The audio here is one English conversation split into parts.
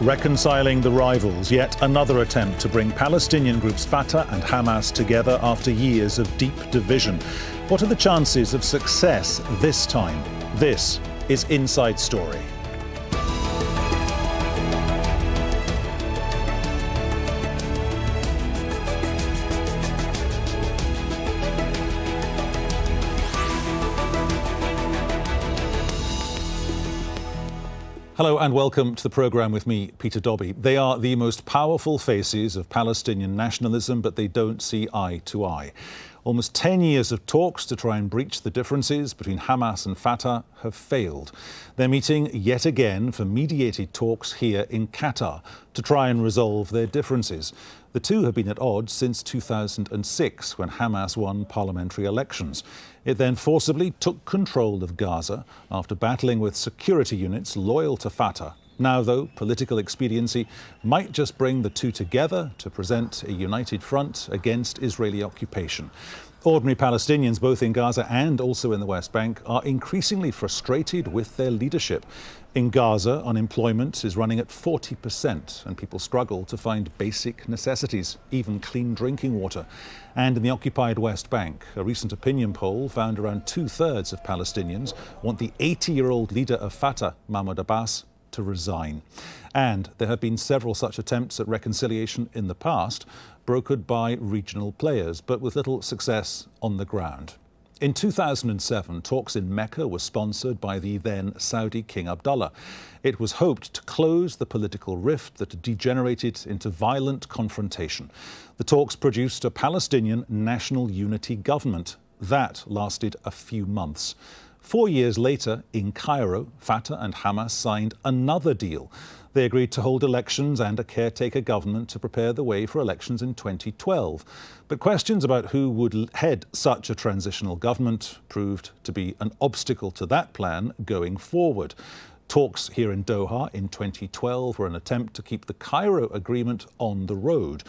Reconciling the rivals, yet another attempt to bring Palestinian groups Fatah and Hamas together after years of deep division. What are the chances of success this time? This is Inside Story. Hello and welcome to the programme with me, Peter Dobbie. They are the most powerful faces of Palestinian nationalism, but they don't see eye to eye. Almost 10 years of talks to try and breach the differences between Hamas and Fatah have failed. They're meeting yet again for mediated talks here in Qatar to try and resolve their differences. The two have been at odds since 2006, when Hamas won parliamentary elections. It then forcibly took control of Gaza after battling with security units loyal to Fatah. Now, though, political expediency might just bring the two together to present a united front against Israeli occupation. Ordinary Palestinians, both in Gaza and also in the West Bank, are increasingly frustrated with their leadership. In Gaza, unemployment is running at 40%, and people struggle to find basic necessities, even clean drinking water. And in the occupied West Bank, a recent opinion poll found around two-thirds of Palestinians want the 80-year-old leader of Fatah, Mahmoud Abbas, to resign. And there have been several such attempts at reconciliation in the past, brokered by regional players, but with little success on the ground. In 2007, talks in Mecca were sponsored by the then Saudi King Abdullah. It was hoped to close the political rift that had degenerated into violent confrontation. The talks produced a Palestinian national unity government. That lasted a few months. 4 years later, in Cairo, Fatah and Hamas signed another deal. They agreed to hold elections and a caretaker government to prepare the way for elections in 2012. But questions about who would head such a transitional government proved to be an obstacle to that plan going forward. Talks here in Doha in 2012 were an attempt to keep the Cairo agreement on the road.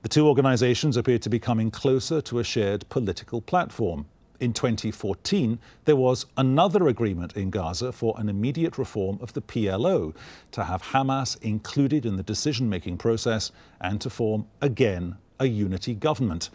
The two organisations appeared to be coming closer to a shared political platform. In 2014, there was another agreement in Gaza for an immediate reform of the PLO, to have Hamas included in the decision-making process and to form, again, a unity government.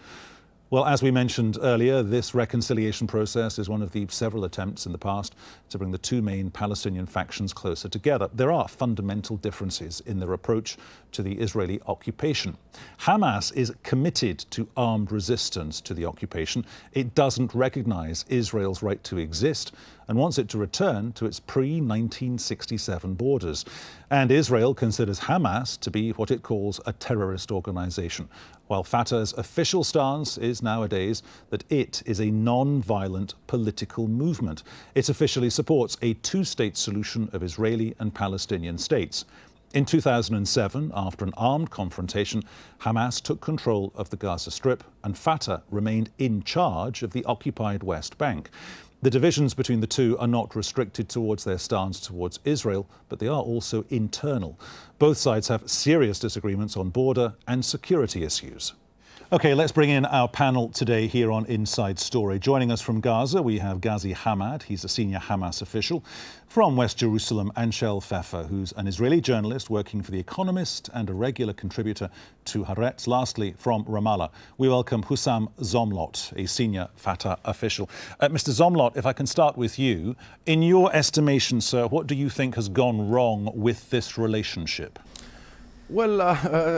Well, as we mentioned earlier, this reconciliation process is one of the several attempts in the past to bring the two main Palestinian factions closer together. There are fundamental differences in their approach to the Israeli occupation. Hamas is committed to armed resistance to the occupation. It doesn't recognize Israel's right to exist and wants it to return to its pre-1967 borders. And Israel considers Hamas to be what it calls a terrorist organization, while Fatah's official stance is nowadays that it is a non-violent political movement. It officially supports a two-state solution of Israeli and Palestinian states. In 2007, after an armed confrontation, Hamas took control of the Gaza Strip and Fatah remained in charge of the occupied West Bank. The divisions between the two are not restricted towards their stance towards Israel, but they are also internal. Both sides have serious disagreements on border and security issues. OK, let's bring in our panel today here on Inside Story. Joining us from Gaza, we have Ghazi Hamad. He's a senior Hamas official. From West Jerusalem, Anshel Pfeffer, who's an Israeli journalist working for The Economist and a regular contributor to Haaretz. Lastly, from Ramallah, we welcome Husam Zomlot, a senior Fatah official. Mr. Zomlot, if I can start with you. In your estimation, sir, what do you think has gone wrong with this relationship? Well,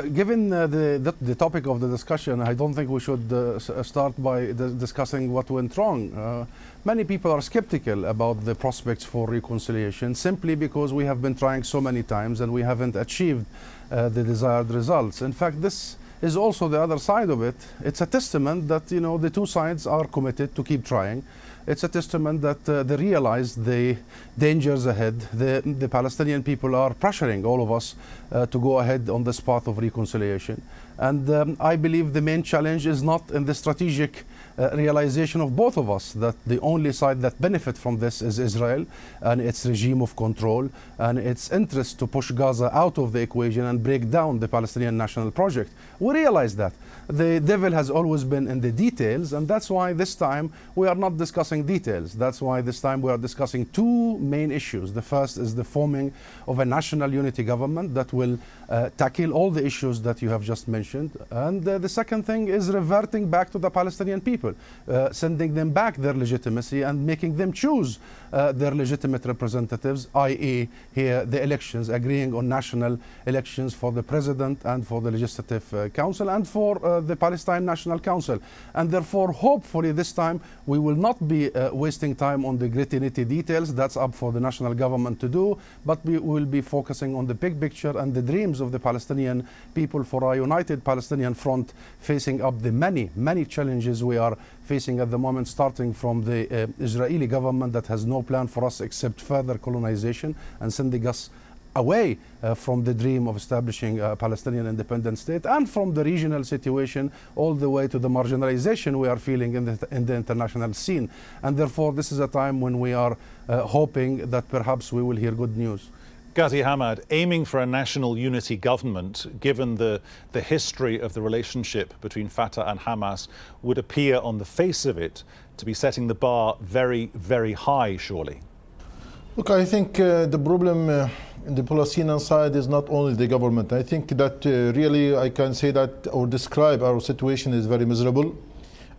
given the topic of the discussion, I don't think we should start by discussing what went wrong. Many people are skeptical about the prospects for reconciliation simply because we have been trying so many times and we haven't achieved the desired results. In fact, this is also the other side of it. It's a testament that, you know, the two sides are committed to keep trying. It's a testament that they realize the dangers ahead. The Palestinian people are pressuring all of us to go ahead on this path of reconciliation. And I believe the main challenge is not in the strategic realization of both of us, that the only side that benefit from this is Israel and its regime of control and its interest to push Gaza out of the equation and break down the Palestinian national project. We realize that. The devil has always been in the details, and that's why this time we are not discussing discussing details. That's why this time we are discussing two main issues. The first is the forming of a national unity government that will tackle all the issues that you have just mentioned. And the second thing is reverting back to the Palestinian people, sending them back their legitimacy and making them choose their legitimate representatives, i.e. here the elections, agreeing on national elections for the president and for the legislative council and for the Palestine National Council. And therefore, hopefully this time we will not be wasting time on the gritty-nitty details. That's up for the national government to do, but we will be focusing on the big picture and the dreams of the Palestinian people for a united Palestinian front, facing up the many challenges we are facing at the moment, starting from the Israeli government that has no plan for us except further colonization and sending us away from the dream of establishing a Palestinian independent state, and from the regional situation all the way to the marginalization we are feeling in the international scene. And therefore, this is a time when we are hoping that perhaps we will hear good news. Ghazi Hamad, aiming for a national unity government, given the history of the relationship between Fatah and Hamas, would appear on the face of it to be setting the bar very, very high, surely. Look, I think the problem in the Palestinian side is not only the government. I think that really I can say that or describe our situation is very miserable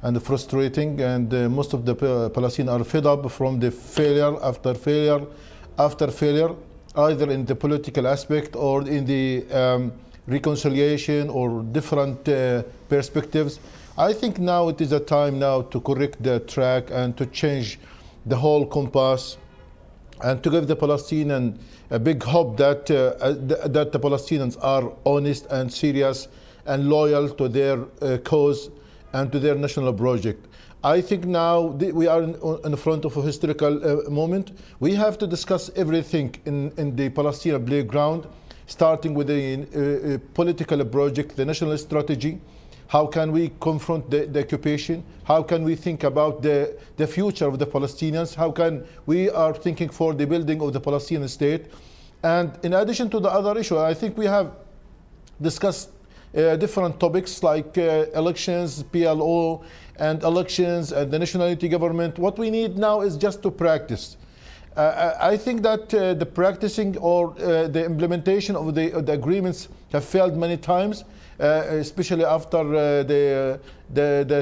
and frustrating, and most of the Palestinians are fed up from the failure after failure after failure, either in the political aspect or in the reconciliation or different perspectives. I think now it is a time now to correct the track and to change the whole compass and to give the Palestinians a big hope that that the Palestinians are honest and serious and loyal to their cause and to their national project. I think now we are in front of a historical moment. We have to discuss everything in the Palestinian playground, starting with the political project, the national strategy. How can we confront the occupation? How can we think about the future of the Palestinians? How can we are thinking for the building of the Palestinian state? And in addition to the other issue, I think we have discussed different topics like elections, PLO, and elections, and the nationality government. What we need now is just to practice. I think that the practicing or the implementation of the agreements have failed many times, especially after the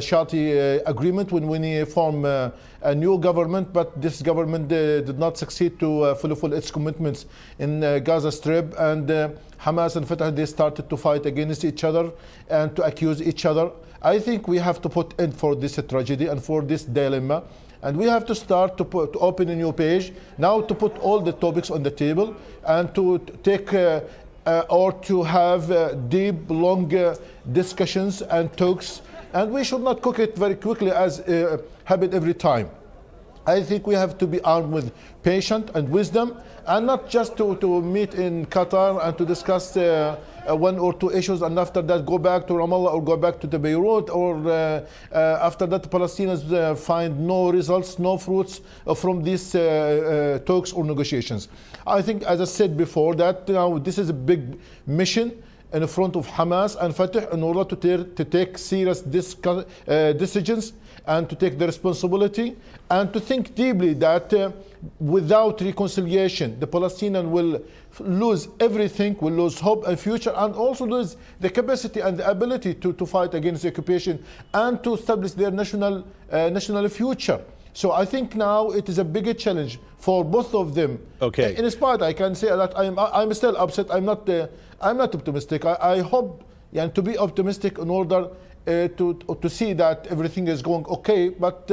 Shati agreement when we form a new government, but this government did not succeed to fulfill its commitments in Gaza Strip, and Hamas and Fatah, they started to fight against each other and to accuse each other. I think we have to put end for this tragedy and for this dilemma, and we have to start to open a new page now, to put all the topics on the table and to take or to have deep, long discussions and talks, and we should not cook it very quickly as happened every time. I think we have to be armed with patience and wisdom, and not just to meet in Qatar and to discuss one or two issues, and after that go back to Ramallah or go back to the Beirut, or after that the Palestinians find no results, no fruits from these talks or negotiations. I think, as I said before, that now this is a big mission in front of Hamas and Fatah in order to take serious decisions and to take the responsibility and to think deeply that without reconciliation, the Palestinians will lose everything, will lose hope and future, and also lose the capacity and the ability to fight against the occupation and to establish their national future. So I think now it is a bigger challenge for both of them. Okay. In spite, I can say that I'm still upset. I'm not optimistic. I hope and to be optimistic in order to see that everything is going okay. But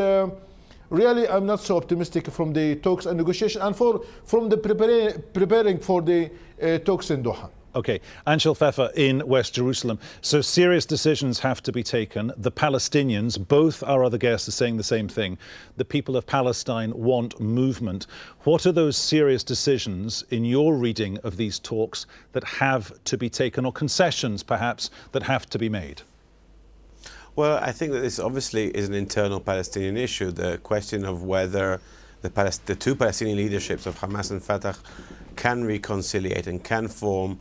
really, I'm not so optimistic from the talks and negotiation and from the preparing for the talks in Doha. Okay, Anshel Pfeffer in West Jerusalem. So serious decisions have to be taken. The Palestinians, both our other guests are saying the same thing. The people of Palestine want movement. What are those serious decisions in your reading of these talks that have to be taken, or concessions perhaps that have to be made? Well, I think that this obviously is an internal Palestinian issue. The question of whether the two Palestinian leaderships of Hamas and Fatah can reconciliate and can form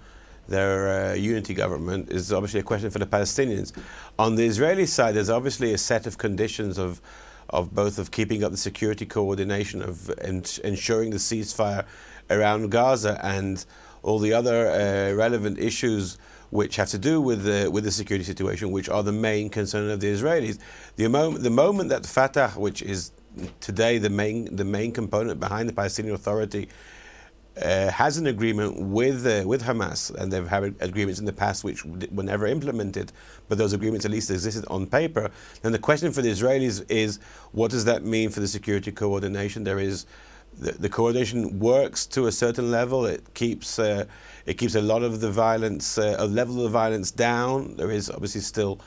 their unity government is obviously a question for the Palestinians. On the Israeli side, there's obviously a set of conditions of both of keeping up the security coordination, of ensuring the ceasefire around Gaza, and all the other relevant issues which have to do with the security situation, which are the main concern of the Israelis. The moment that Fatah, which is today the main component behind the Palestinian Authority, has an agreement with Hamas, and they've had agreements in the past which were never implemented, but those agreements at least existed on paper, then the question for the Israelis is, what does that mean for the security coordination? There is the coordination works to a certain level. It keeps a lot of the violence, a level of the violence down. There are still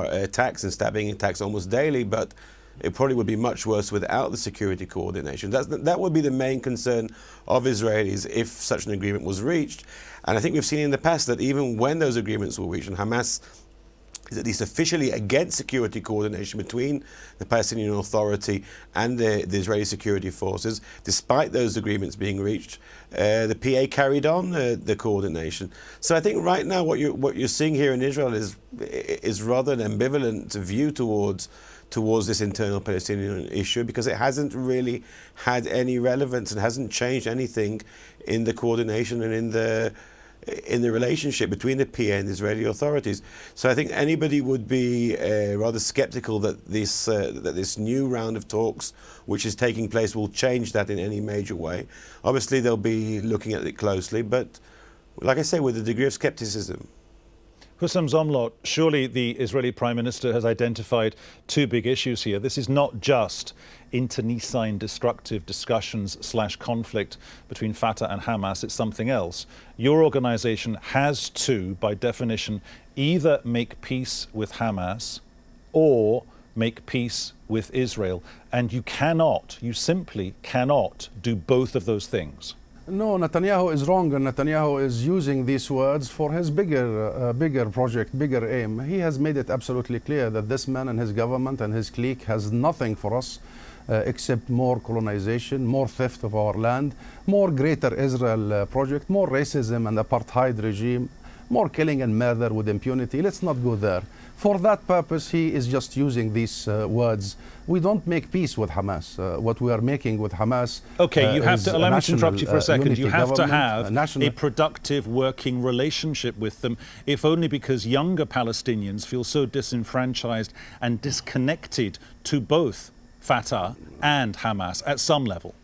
attacks and stabbing attacks almost daily, but it probably would be much worse without the security coordination. That would be the main concern of Israelis if such an agreement was reached. And I think we've seen in the past that even when those agreements were reached, and Hamas is at least officially against security coordination between the Palestinian Authority and the Israeli security forces, despite those agreements being reached, the PA carried on the coordination. So I think right now what you're seeing here in Israel is rather an ambivalent view towards this internal Palestinian issue, because it hasn't really had any relevance and hasn't changed anything in the coordination and in the relationship between the PA and the Israeli authorities. So I think anybody would be rather skeptical that this new round of talks which is taking place will change that in any major way. Obviously they'll be looking at it closely, but like I say, with a degree of skepticism. Husam Zomlot, surely the Israeli Prime Minister has identified two big issues here. This is not just internecine destructive discussions/conflict between Fatah and Hamas, it's something else. Your organization has to, by definition, either make peace with Hamas or make peace with Israel. And you simply cannot do both of those things. No, Netanyahu is wrong, and Netanyahu is using these words for his bigger project, bigger aim. He has made it absolutely clear that this man and his government and his clique has nothing for us except more colonization, more theft of our land, more Greater Israel project, more racism and apartheid regime, more killing and murder with impunity. Let's not go there. For that purpose, he is just using these words. We don't make peace with Hamas. What we are making with Hamas. Okay, you have to, allow me to interrupt you for a second. You have to have a productive working relationship with them, if only because younger Palestinians feel so disenfranchised and disconnected to both Fatah and Hamas at some level.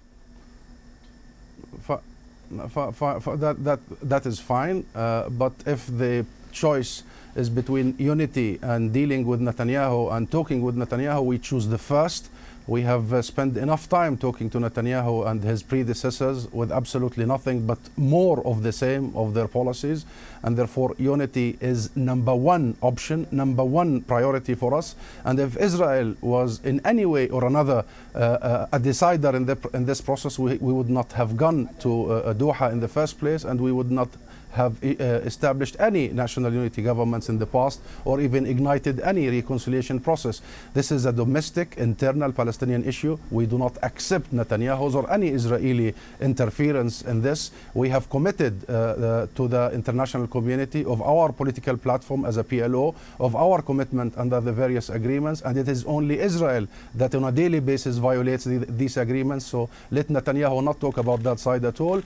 That is fine, but if the choice is between unity and dealing with Netanyahu and talking with Netanyahu, we choose the first. We have spent enough time talking to Netanyahu and his predecessors with absolutely nothing but more of the same of their policies, and therefore unity is number one option, number one priority for us. And if Israel was in any way or another a decider in this process, we would not have gone to Doha in the first place, and we would not have established any national unity governments in the past or even ignited any reconciliation process. This is a domestic, internal Palestinian issue. We do not accept Netanyahu's or any Israeli interference in this. We have committed to the international community of our political platform as a PLO, of our commitment under the various agreements, and it is only Israel that on a daily basis violates these agreements. So let Netanyahu not talk about that side at all.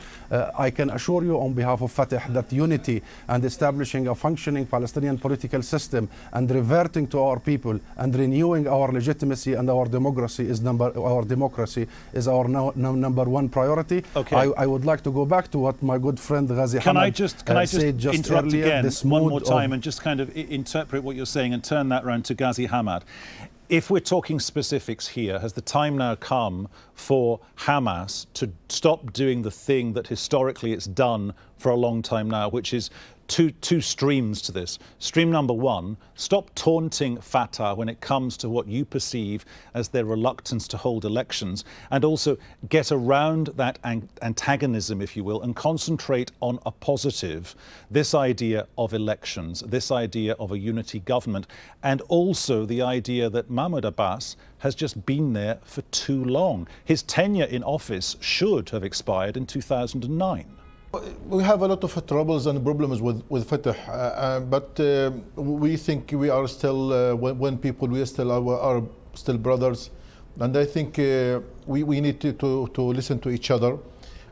I can assure you on behalf of Fatah that unity and establishing a functioning Palestinian political system and reverting to our people and renewing our legitimacy and our democracy is our number one priority. Okay. I would like to go back to what my good friend Ghazi Hamad Can I just interrupt earlier, again one more time and just kind of interpret what you're saying and turn that around to Ghazi Hamad? If we're talking specifics here, has the time now come for Hamas to stop doing the thing that historically it's done for a long time now, which is two streams to this. Stream number one, stop taunting Fatah when it comes to what you perceive as their reluctance to hold elections, and also get around that antagonism, if you will, and concentrate on a positive, this idea of elections, this idea of a unity government, and also the idea that Mahmoud Abbas has just been there for too long. His tenure in office should have expired in 2009. We have a lot of troubles and problems with Fatah, but we think we are still, when people, we still are still brothers. and I think we need to listen to each other.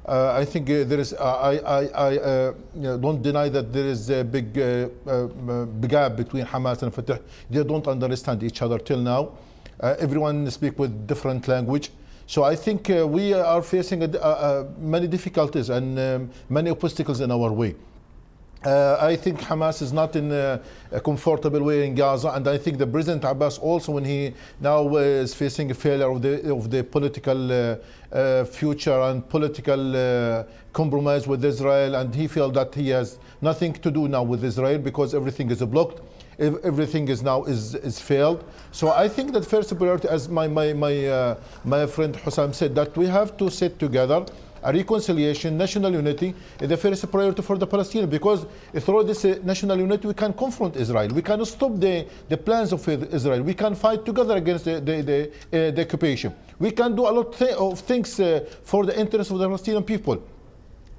I think there is. I don't deny that there is a big gap between Hamas and Fatah. They don't understand each other till now. Everyone speaks with different language. So I think we are facing many difficulties and many obstacles in our way. I think Hamas is not in a comfortable way in Gaza, and I think the President Abbas also, when he now is facing a failure of the political future and political compromise with Israel, and he feels that he has nothing to do now with Israel because everything is blocked. Everything is now is failed. So I think that first priority, as my friend Husam said, that we have to sit together. A reconciliation, national unity is the first priority for the Palestinians, because through this national unity we can confront Israel. We can stop the plans of Israel. We can fight together against the occupation. We can do a lot of things for the interest of the Palestinian people.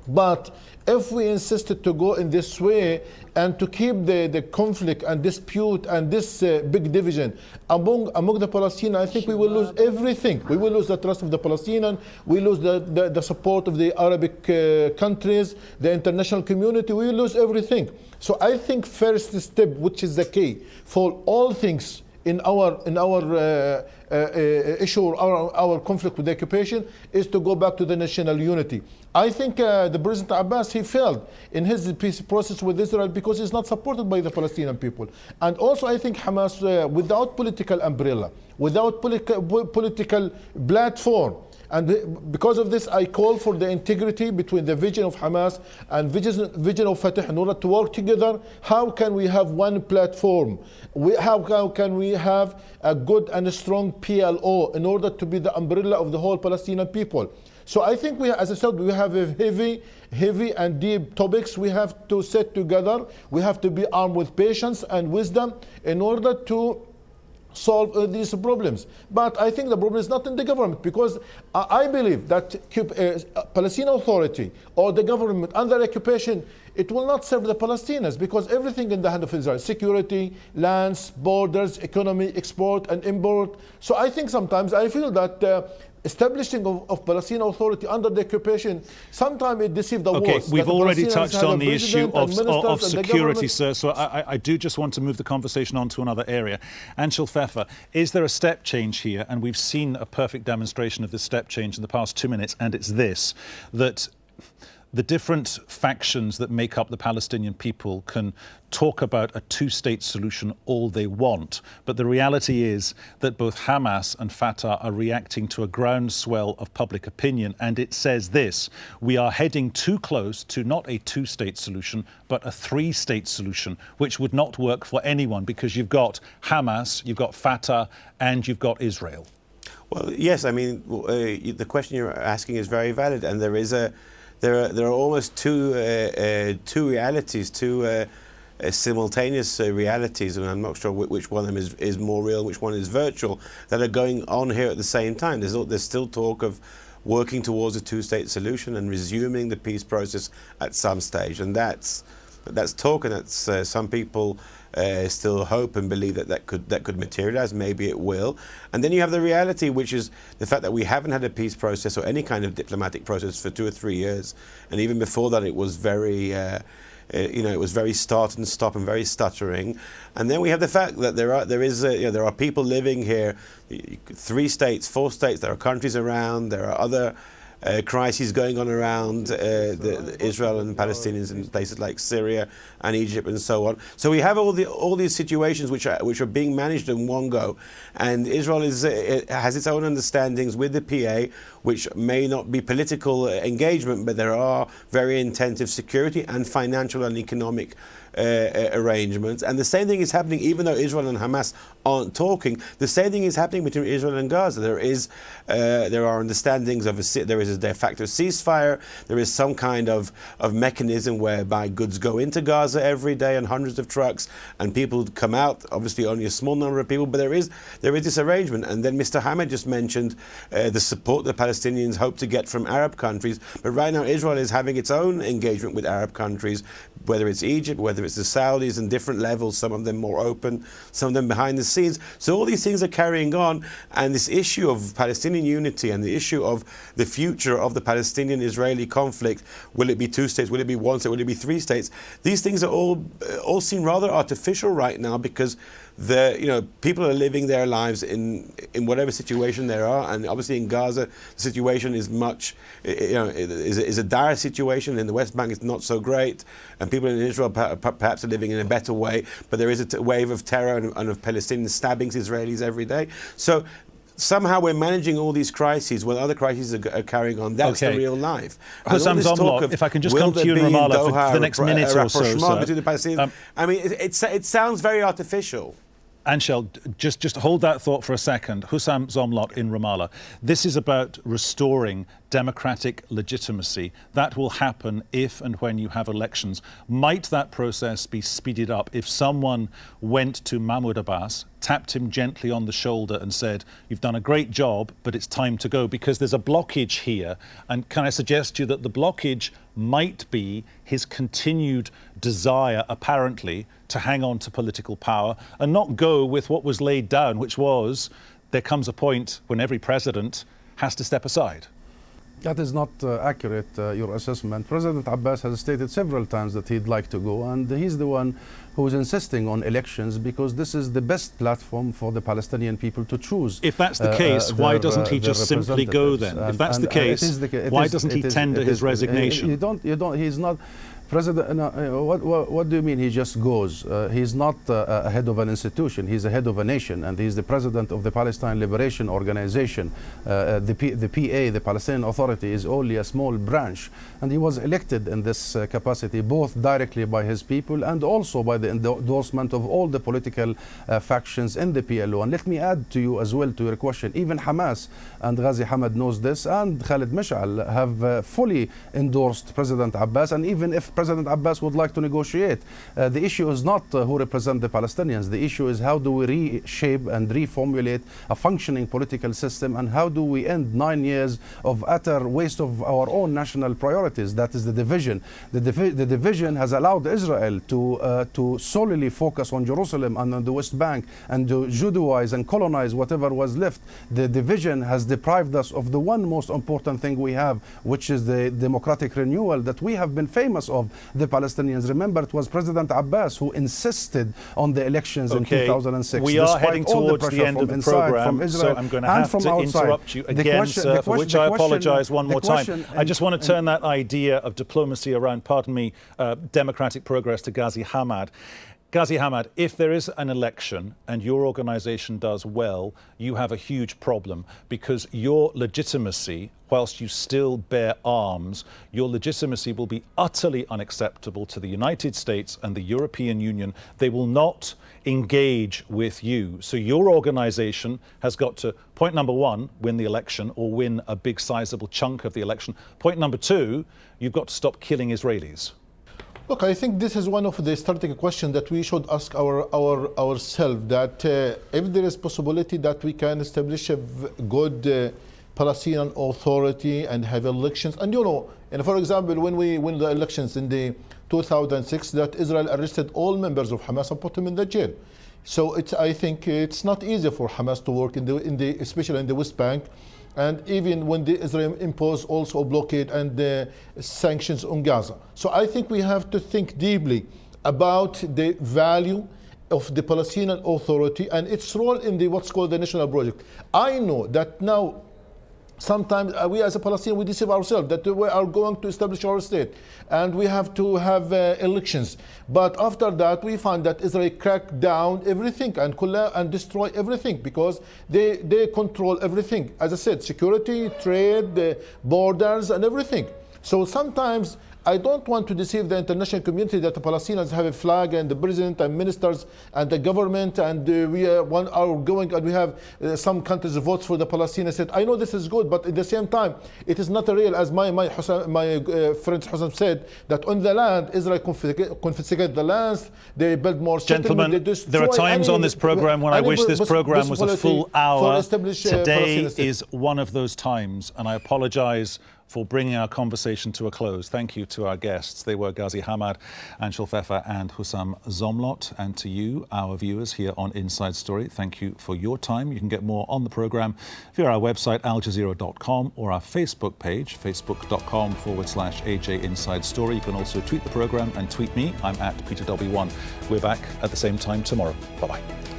But if we insisted to go in this way and to keep the conflict and dispute and this big division among the Palestinians, I think we will lose everything. We will lose the trust of the Palestinians. We lose the support of the Arabic countries, the international community. We will lose everything. So I think first step, which is the key for all things in our issue, our conflict with the occupation, is to go back to the national unity. I think the President Abbas, he failed in his peace process with Israel because he's not supported by the Palestinian people. And also I think Hamas, without political umbrella, without political platform, and because of this, I call for the integrity between the vision of Hamas and vision of Fatah in order to work together. How can we have one platform? How can we have a good and a strong PLO in order to be the umbrella of the whole Palestinian people? So I think as I said, we have a heavy and deep topics. We have to sit together. We have to be armed with patience and wisdom in order to solve these problems. But I think the problem is not in the government, because I believe that Palestinian Authority or the government under occupation, it will not serve the Palestinians, because everything in the hand of Israel: security, lands, borders, economy, export and import. So I think sometimes I feel that establishing of Palestinian Authority under the occupation, sometimes it deceived the Okay, worst. we've already touched on the issue of of security, sir, so I do just want to move the conversation on to another area. Anshel Pfeffer, is there a step change here? And we've seen a perfect demonstration of this step change in the past 2 minutes, and it's this, that the different factions that make up the Palestinian people can talk about a two-state solution all they want, but the reality is that both Hamas and Fatah are reacting to a groundswell of public opinion, and it says this: we are heading too close to not a two-state solution, but a three-state solution, which would not work for anyone, because you've got Hamas, you've got Fatah, and you've got Israel. Well, yes, I mean, the question you're asking is very valid, and there are almost two realities, two simultaneous realities, and I'm not sure which one of them is more real, which one is virtual, that are going on here at the same time. There's still talk of working towards a two-state solution and resuming the peace process at some stage, and that's talk, and that's some people still hope and believe that could materialize. Maybe it will. And then you have the reality, which is the fact that we haven't had a peace process or any kind of diplomatic process for 2 or 3 years, and even before that it was very it was very start and stop and very stuttering. And then we have the fact that there are people living here, 3 states, 4 states, there are countries around, there are other crises going on around Israel and Palestinians in places like Syria and Egypt and so on. So we have all these situations which are being managed in one go, and Israel has its own understandings with the PA, which may not be political engagement, but there are very intensive security and financial and economic arrangements. And the same thing is happening, even though Israel and Hamas aren't talking. The same thing is happening between Israel and Gaza. There are understandings there is a de facto ceasefire. There is some kind of mechanism whereby goods go into Gaza every day on hundreds of trucks and people come out, obviously only a small number of people, but there is this arrangement. And then Mr. Hamad just mentioned the support the Palestinians hope to get from Arab countries. But right now Israel is having its own engagement with Arab countries, whether it's Egypt, whether it's the Saudis, in different levels, some of them more open, some of them behind the scenes. So all these things are carrying on, and this issue of Palestinian unity and the issue of the future of the Palestinian-Israeli conflict, will it be two states, will it be one state, will it be three states? These things are all seem rather artificial right now, because people are living their lives in whatever situation they are, and obviously in Gaza the situation is much, is a dire situation. In the West Bank it's not so great, and people in Israel perhaps are living in a better way, but there is a wave of terror and of Palestinians stabbing Israelis every day. So somehow we're managing all these crises while other crises are carrying on. That's the real life. Husam Zomlot, if I can just come to you in Ramallah for the next minute or so, between the Palestinians. I mean, it sounds very artificial. Anshel, just hold that thought for a second. Husam Zomlot in Ramallah. This is about restoring democratic legitimacy. That will happen if and when you have elections. Might that process be speeded up if someone went to Mahmoud Abbas, tapped him gently on the shoulder and said, "You've done a great job, but it's time to go," because there's a blockage here? And can I suggest to you that the blockage might be his continued desire, apparently, to hang on to political power and not go with what was laid down, which was there comes a point when every president has to step aside? That is not accurate, your assessment. President Abbas has stated several times that he'd like to go, and he's the one who is insisting on elections because this is the best platform for the Palestinian people to choose. If that's the case, why doesn't he just simply go then? If that's the case, why doesn't he tender his resignation? He's not. President, what do you mean he just goes? He's not a head of an institution. He's a head of a nation, and he's the president of the Palestine Liberation Organization. The PA, the Palestinian Authority, is only a small branch, and he was elected in this capacity both directly by his people and also by the endorsement of all the political factions in the PLO. And let me add to you as well to your question, even Hamas, and Ghazi Hamad knows this, and Khalid Mash'al have fully endorsed President Abbas. And even if President Abbas would like to negotiate, the issue is not who represent the Palestinians. The issue is how do we reshape and reformulate a functioning political system, and how do we end 9 years of utter waste of our own national priorities. That is the division. The division has allowed Israel to solely focus on Jerusalem and on the West Bank and to Judaize and colonize whatever was left. The division has deprived us of the one most important thing we have, which is the democratic renewal that we have been famous of, the Palestinians. Remember, it was President Abbas who insisted on the elections in 2006. We are heading towards the end of the program, so I'm going to have to interrupt you again, sir, for which I apologize one more time. I just want to turn that idea of diplomacy around, democratic progress to Ghazi Hamad. Ghazi Hamad, if there is an election and your organization does well, you have a huge problem, because your legitimacy, whilst you still bear arms, your legitimacy will be utterly unacceptable to the United States and the European Union. They will not engage with you. So your organization has got to, point number one, win the election or win a big sizable chunk of the election. Point number two, you've got to stop killing Israelis. Look, I think this is one of the starting questions that we should ask ourselves, that if there is possibility that we can establish a good Palestinian Authority and have elections. And and for example, when we win the elections in the 2006, that Israel arrested all members of Hamas and put them in the jail. So I think it's not easy for Hamas to work especially in the West Bank. And even when Israel imposed also a blockade and sanctions on Gaza. So I think we have to think deeply about the value of the Palestinian Authority and its role in what's called the national project. I know that now sometimes we as a Palestinian, we deceive ourselves that we are going to establish our state and we have to have elections. But after that, we find that Israel cracked down everything and destroy everything because they control everything. As I said, security, trade, borders, and everything. So sometimes I don't want to deceive the international community that the Palestinians have a flag and the president and ministers and the government, and we are going, and we have some countries votes for the Palestinian state. I know this is good, but at the same time, it is not real, as my friend Husam said, that on the land, Israel confiscated the lands, they build more Gentlemen, there are times on this program when I wish this program was a full hour. Today is one of those times, and I apologize for bringing our conversation to a close. Thank you to our guests. They were Ghazi Hamad, Anshel Pfeffer and Husam Zomlot. And to you, our viewers here on Inside Story, thank you for your time. You can get more on the programme via our website, aljazeera.com, or our Facebook page, facebook.com/AJ Inside Story. You can also tweet the programme and tweet me. I'm at Peter Dobbie 1. We're back at the same time tomorrow. Bye-bye.